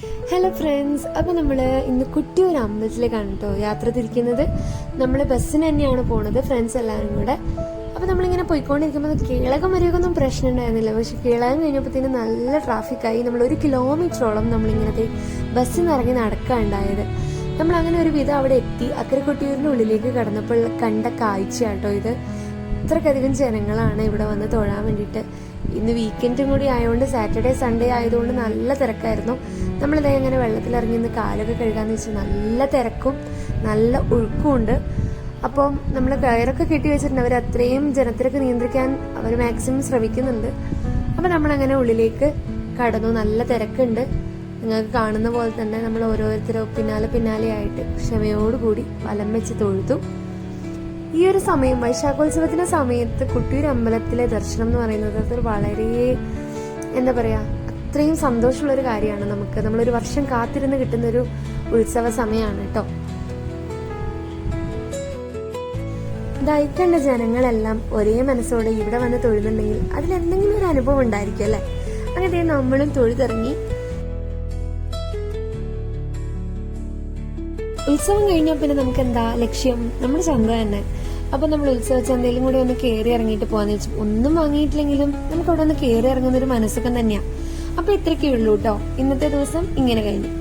Hello friends, അപ്പോൾ നമ്മൾ ഇന്ന് കുട്ടിയൊരു അമ്പലത്തിലേക്കാണ് കേട്ടോ യാത്ര തിരിക്കുന്നത്. നമ്മൾ ബസ്സിന് തന്നെയാണ് പോണത്, ഫ്രണ്ട്സ് എല്ലാവരും കൂടെ. അപ്പോൾ നമ്മളിങ്ങനെ പോയിക്കൊണ്ടിരിക്കുമ്പോൾ കേളകം വരെയൊന്നും പ്രശ്നം ഉണ്ടായിരുന്നില്ല. പക്ഷെ കേളകം കഴിഞ്ഞപ്പോഴത്തേന് നല്ല ട്രാഫിക്കായി. നമ്മൾ 1 കിലോമീറ്ററോളം നമ്മളിങ്ങനത്തെ ബസ്സിൽ നിന്ന് ഇറങ്ങി നടക്കാനുണ്ടായത്. നമ്മളങ്ങനെ ഒരു വിധം അവിടെ എത്തി. അക്കരെ കൊട്ടിയൂരിൻ്റെ ഉള്ളിലേക്ക് കടന്നപ്പോൾ കണ്ട കാഴ്ചയാട്ടോ ഇത്. ഇത്രക്കധികം ജനങ്ങളാണ് ഇവിടെ വന്ന് തൊഴാൻ വേണ്ടിയിട്ട്. ഇന്ന് വീക്കെൻഡും കൂടി ആയതുകൊണ്ട്, സാറ്റർഡേ സൺഡേ ആയതുകൊണ്ട് നല്ല തിരക്കായിരുന്നു. നമ്മളിതേ അങ്ങനെ വെള്ളത്തിലിറങ്ങി നിന്ന് കാലൊക്കെ കഴുകാന്ന് വെച്ചാൽ നല്ല തിരക്കും നല്ല ഒഴുക്കും ഉണ്ട്. അപ്പം നമ്മൾ കയറൊക്കെ കെട്ടി വെച്ചിട്ടുണ്ട്. അവർ അത്രയും ജനത്തിരക്ക് നിയന്ത്രിക്കാൻ അവർ മാക്സിമം ശ്രമിക്കുന്നുണ്ട്. അപ്പം നമ്മളങ്ങനെ ഉള്ളിലേക്ക് കടന്നു. നല്ല തിരക്കുണ്ട്. നിങ്ങൾക്ക് കാണുന്ന പോലെ തന്നെ നമ്മൾ ഓരോരുത്തരും പിന്നാലെയായിട്ട് ക്ഷമയോടുകൂടി വലം വെച്ച് തൊഴുതു. ഈ ഒരു സമയം, വൈശാഖോത്സവത്തിന്റെ സമയത്ത് കൊട്ടിയൂർ അമ്പലത്തിലെ ദർശനം എന്ന് പറയുന്നത് അതൊരു വളരെ എന്താ പറയാ, അത്രയും സന്തോഷമുള്ളൊരു കാര്യമാണ്. നമ്മളൊരു വർഷം കാത്തിരുന്ന് കിട്ടുന്നൊരു ഉത്സവ സമയമാണ് കേട്ടോ. ദൈക്കണ്ട ജനങ്ങളെല്ലാം ഒരേ മനസ്സോടെ ഇവിടെ വന്ന് തൊഴുന്നുണ്ടെങ്കിൽ അതിലെന്തെങ്കിലും ഒരു അനുഭവം ഉണ്ടായിരിക്കും അല്ലെ. അങ്ങനെ നമ്മളും തൊഴുതിറങ്ങി. ഉത്സവം കഴിഞ്ഞാൽ പിന്നെ നമുക്ക് എന്താ ലക്ഷ്യം? നമ്മുടെ ചന്ത തന്നെ. അപ്പൊ നമ്മൾ ഉത്സവ ചന്തയിലും കൂടി ഒന്ന് കയറി ഇറങ്ങിയിട്ട് പോകാന്ന് വെച്ചു. ഒന്നും വാങ്ങിയിട്ടില്ലെങ്കിലും നമുക്ക് അവിടെ ഒന്ന് കയറി ഇറങ്ങുന്ന ഒരു മനസ്സുഖം തന്നെയാ. അപ്പൊ ഇത്രയ്ക്കേ ഉള്ളൂ കേട്ടോ. ഇന്നത്തെ ദിവസം ഇങ്ങനെ കഴിഞ്ഞു.